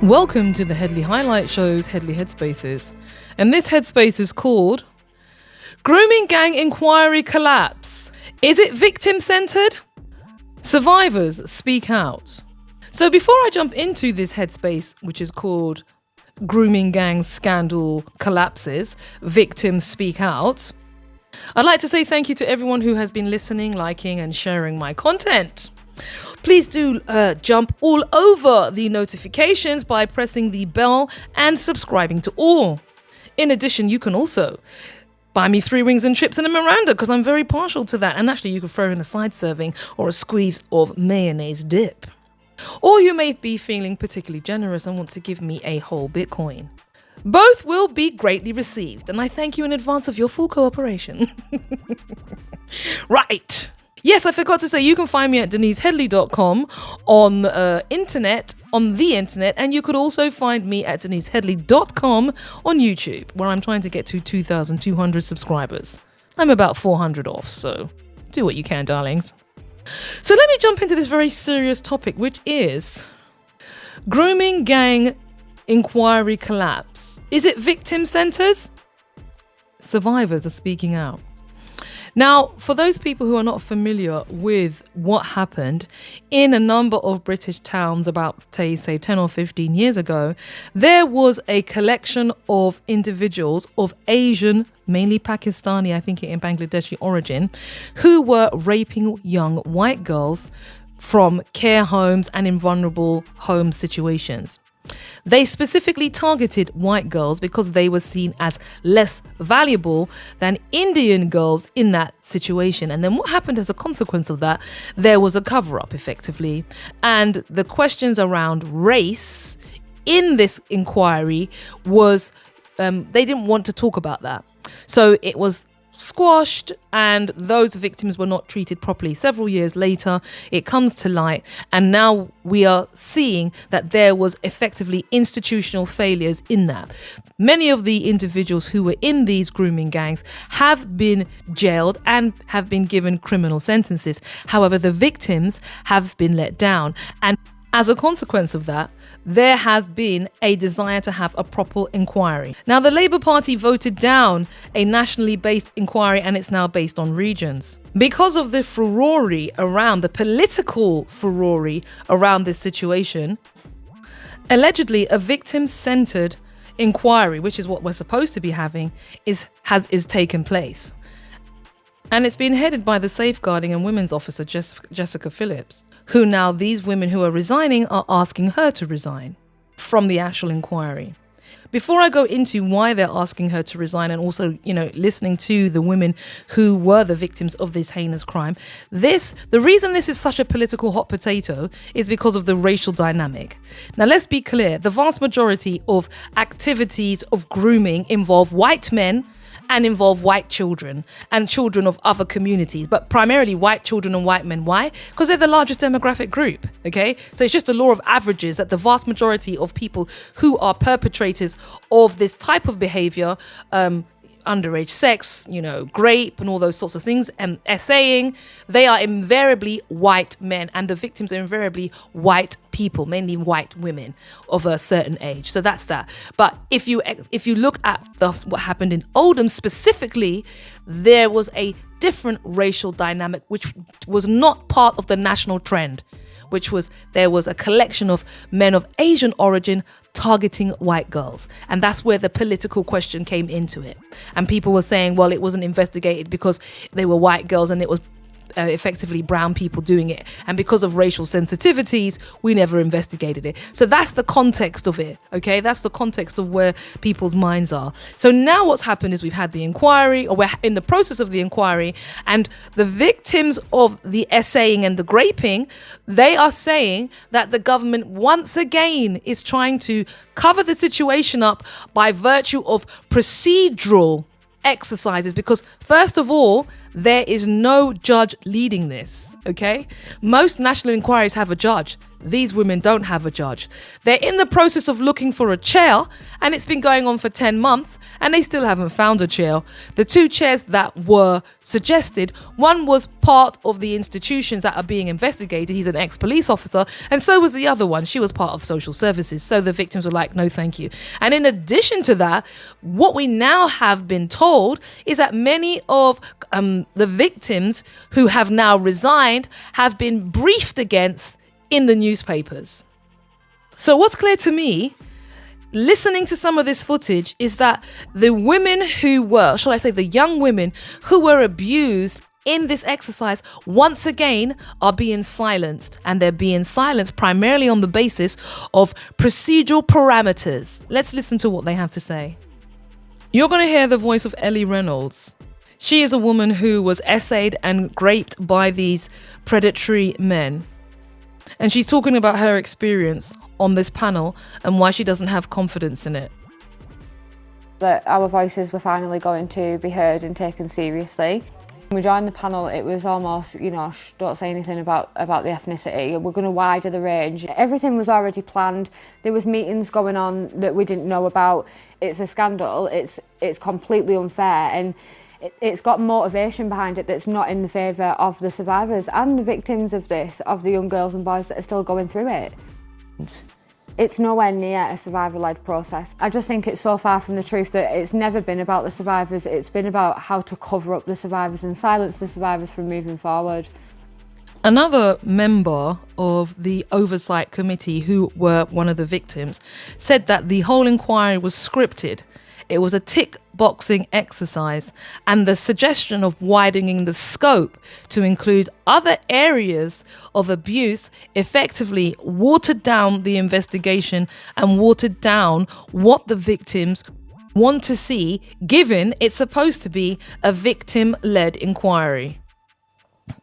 Welcome to the Headley Highlight Show's Headley Headspaces. And this headspace is called Grooming Gang Inquiry Collapse. Is it victim-centered? Survivors speak out. So before I jump into this headspace, which is called Grooming Gang Scandal Collapses, Victims Speak Out, I'd like to say thank you to everyone who has been listening, liking and sharing my content. Please do jump all over the notifications by pressing the bell and subscribing to all. In addition, you can also buy me 3 wings and chips and a Miranda because I'm very partial to that. And actually, you can throw in a side serving or a squeeze of mayonnaise dip. Or you may be feeling particularly generous and want to give me a whole Bitcoin. Both will be greatly received, and I thank you in advance of your full cooperation. Right. Yes, I forgot to say you can find me at deniseheadley.com on the internet, and you could also find me at deniseheadley.com on YouTube, where I'm trying to get to 2,200 subscribers. I'm about 400 off, so do what you can, darlings. So let me jump into this very serious topic, which is grooming gang inquiry collapse. Is it victim-centered? Survivors are speaking out. Now, for those people who are not familiar with what happened in a number of British towns about, say 10 or 15 years ago, there was a collection of individuals of Asian, mainly Pakistani, I think in Bangladeshi origin, who were raping young white girls from care homes and in vulnerable home situations. They specifically targeted white girls because they were seen as less valuable than Indian girls in that situation. And then what happened as a consequence of that? There was a cover-up, effectively. And the questions around race in this inquiry was, they didn't want to talk about that. So it was squashed and those victims were not treated properly. Several years later, it comes to light, and now we are seeing that there was effectively institutional failures in that. Many of the individuals who were in these grooming gangs have been jailed and have been given criminal sentences. However, the victims have been let down, and as a consequence of that, there has been a desire to have a proper inquiry. Now, the Labour Party voted down a nationally based inquiry, and it's now based on regions. Because of the political furore around this situation, allegedly a victim-centered inquiry, which is what we're supposed to be having, is taken place. And it's been headed by the Safeguarding and Women's Officer, Jessica Phillips, who now these women who are resigning are asking her to resign from the actual inquiry. Before I go into why they're asking her to resign and also, listening to the women who were the victims of this heinous crime, the reason this is such a political hot potato is because of the racial dynamic. Now, let's be clear. The vast majority of activities of grooming involve white men and involve white children and children of other communities, but primarily white children and white men. Why? Because they're the largest demographic group, okay? So it's just the law of averages that the vast majority of people who are perpetrators of this type of behavior, underage sex, rape and all those sorts of things, and essaying, they are invariably white men, and the victims are invariably white people, mainly white women of a certain age. So that's that. But if you look at what happened in Oldham specifically, there was a different racial dynamic which was not part of the national trend, which was there was a collection of men of Asian origin targeting white girls. And that's where the political question came into it. And people were saying, well, it wasn't investigated because they were white girls and it was effectively brown people doing it, and because of racial sensitivities we never investigated it. So that's the context of it, okay? That's the context of where people's minds are. So now what's happened is we've had the inquiry, or we're in the process of the inquiry, and the victims of the essaying and the graping, they are saying that the government once again is trying to cover the situation up by virtue of procedural exercises, because first of all there is no judge leading this, okay? Most national inquiries have a judge. These women don't have a judge. They're in the process of looking for a chair, and it's been going on for 10 months, and they still haven't found a chair. The 2 chairs that were suggested, one was part of the institutions that are being investigated. He's an ex-police officer, and so was the other one. She was part of social services. So the victims were like, no, thank you. And in addition to that, what we now have been told is that many of the victims who have now resigned have been briefed against in the newspapers. So what's clear to me, listening to some of this footage, is that the women who were, shall I say, the young women who were abused in this exercise, once again, are being silenced. And they're being silenced primarily on the basis of procedural parameters. Let's listen to what they have to say. You're going to hear the voice of Ellie Reynolds. She is a woman who was essayed and raped by these predatory men. And she's talking about her experience on this panel and why she doesn't have confidence in it. That our voices were finally going to be heard and taken seriously. When we joined the panel, it was almost, don't say anything about the ethnicity. We're going to widen the range. Everything was already planned. There was meetings going on that we didn't know about. It's a scandal. It's completely unfair, and it's got motivation behind it that's not in the favour of the survivors and the victims of this, of the young girls and boys that are still going through it. It's nowhere near a survivor-led process. I just think it's so far from the truth that it's never been about the survivors. It's been about how to cover up the survivors and silence the survivors from moving forward. Another member of the oversight committee, who were one of the victims, said that the whole inquiry was scripted. It was a tick-boxing exercise, and the suggestion of widening the scope to include other areas of abuse effectively watered down the investigation and watered down what the victims want to see, given it's supposed to be a victim-led inquiry.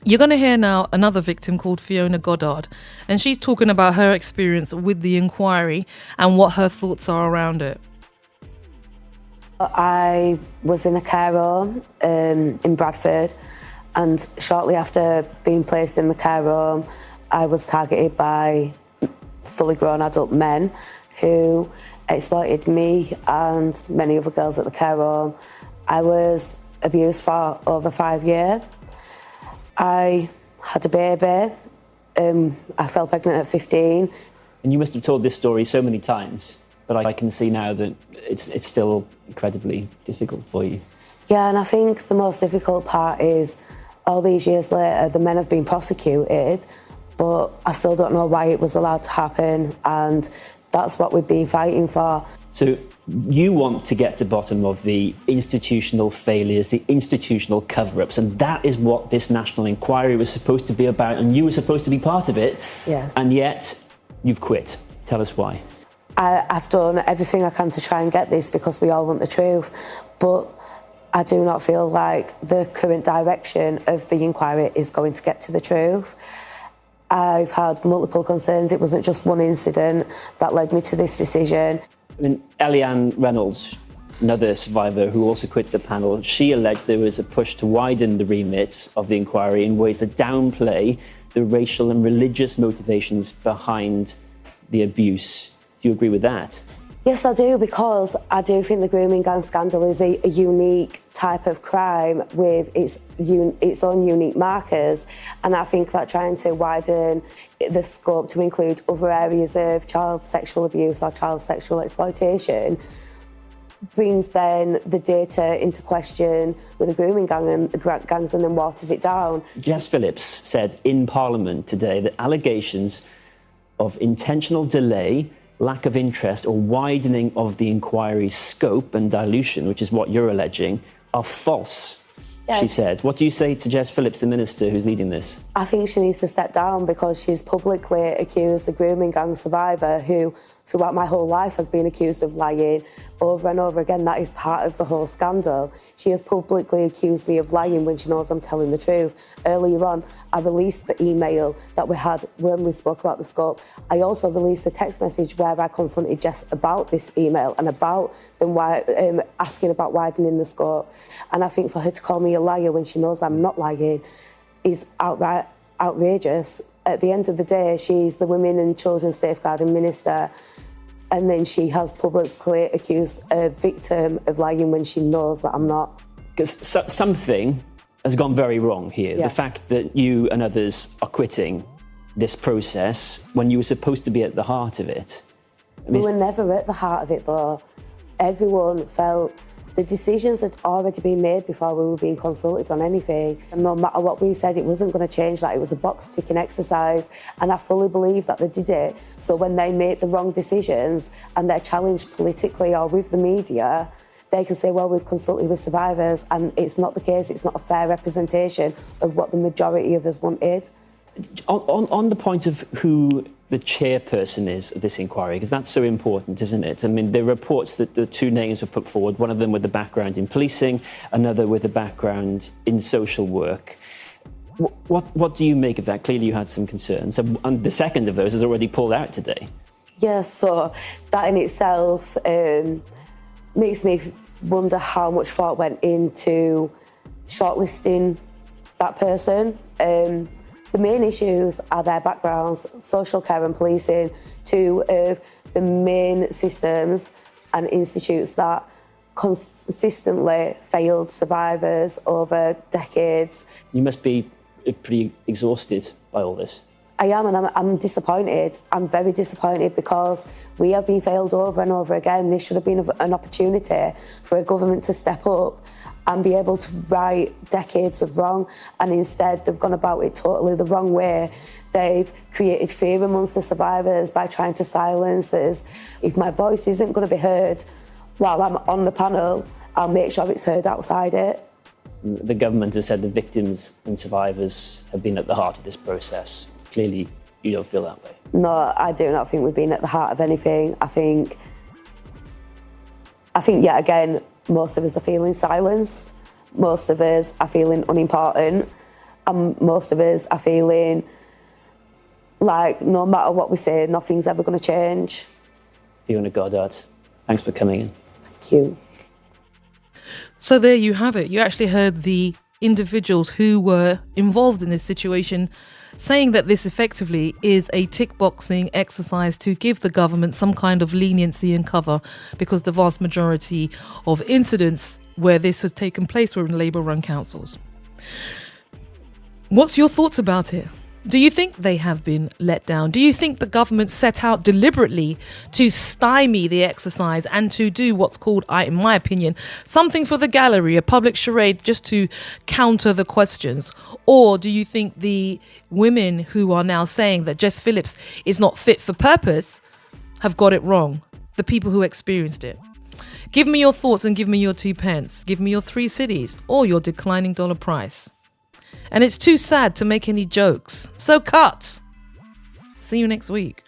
You're going to hear now another victim called Fiona Goddard, and she's talking about her experience with the inquiry and what her thoughts are around it. I was in a care home in Bradford, and shortly after being placed in the care home, I was targeted by fully grown adult men who exploited me and many other girls at the care home. I was abused for over 5 years. I had a baby. I fell pregnant at 15. And you must have told this story so many times, but I can see now that it's still incredibly difficult for you. Yeah, and I think the most difficult part is all these years later, the men have been prosecuted, but I still don't know why it was allowed to happen, and that's what we've been fighting for. So you want to get to the bottom of the institutional failures, the institutional cover-ups, and that is what this national inquiry was supposed to be about, and you were supposed to be part of it, and yet you've quit. Tell us why. I've done everything I can to try and get this because we all want the truth, but I do not feel like the current direction of the inquiry is going to get to the truth. I've had multiple concerns. It wasn't just one incident that led me to this decision. I mean, Ellie Reynolds, another survivor who also quit the panel, she alleged there was a push to widen the remit of the inquiry in ways that downplay the racial and religious motivations behind the abuse. Do you agree with that? Yes, I do, because I do think the grooming gang scandal is a unique type of crime with its own unique markers, and I think that trying to widen the scope to include other areas of child sexual abuse or child sexual exploitation brings then the data into question with the grooming gang and gangs, and then waters it down. Jess Phillips said in Parliament today that allegations of intentional delay, lack of interest or widening of the inquiry's scope and dilution, which is what you're alleging, are false, she said. What do you say to Jess Phillips, the minister who's leading this? I think she needs to step down because she's publicly accused the grooming gang survivor who, throughout my whole life, has been accused of lying over and over again. That is part of the whole scandal. She has publicly accused me of lying when she knows I'm telling the truth. Earlier on, I released the email that we had when we spoke about the scope. I also released a text message where I confronted Jess about this email and about them asking about widening the scope. And I think for her to call me a liar when she knows I'm not lying is outright outrageous. At the end of the day, she's the Women and Children Safeguarding Minister, and then she has publicly accused a victim of lying when she knows that I'm not. Because something has gone very wrong here. Yes. The fact that you and others are quitting this process when you were supposed to be at the heart of it. I mean, We were never at the heart of it, though. Everyone felt the decisions had already been made before we were being consulted on anything. And no matter what we said, it wasn't going to change that. It was a box-ticking exercise. And I fully believe that they did it. So when they make the wrong decisions and they're challenged politically or with the media, they can say, well, we've consulted with survivors, and it's not the case. It's not a fair representation of what the majority of us wanted. on the point of who the chairperson is of this inquiry, because that's so important, isn't it? I mean, there are reports that the two names were put forward, one of them with a background in policing, another with a background in social work. What do you make of that? Clearly you had some concerns, and the second of those is already pulled out today. Yes, so that in itself makes me wonder how much thought went into shortlisting that person. The main issues are their backgrounds, social care and policing, two of the main systems and institutes that consistently failed survivors over decades. You must be pretty exhausted by all this. I am, and I'm disappointed. I'm very disappointed because we have been failed over and over again. This should have been an opportunity for a government to step up and be able to right decades of wrong, and instead they've gone about it totally the wrong way. They've created fear amongst the survivors by trying to silence us. If my voice isn't going to be heard while I'm on the panel, I'll make sure it's heard outside it. The government has said the victims and survivors have been at the heart of this process. Clearly, you don't feel that way. No, I do not think we've been at the heart of anything. I think yet again, most of us are feeling silenced. Most of us are feeling unimportant. And most of us are feeling like no matter what we say, nothing's ever going to change. Fiona Goddard, thanks for coming in. Thank you. So there you have it. You actually heard the individuals who were involved in this situation saying that this effectively is a tick-boxing exercise to give the government some kind of leniency and cover, because the vast majority of incidents where this has taken place were in Labour-run councils. What's your thoughts about it? Do you think they have been let down? Do you think the government set out deliberately to stymie the exercise and to do what's called, in my opinion, something for the gallery, a public charade just to counter the questions? Or do you think the women who are now saying that Jess Phillips is not fit for purpose have got it wrong? The people who experienced it. Give me your thoughts and give me your 2 pence. Give me your 3 cities or your declining dollar price. And it's too sad to make any jokes. So cut. See you next week.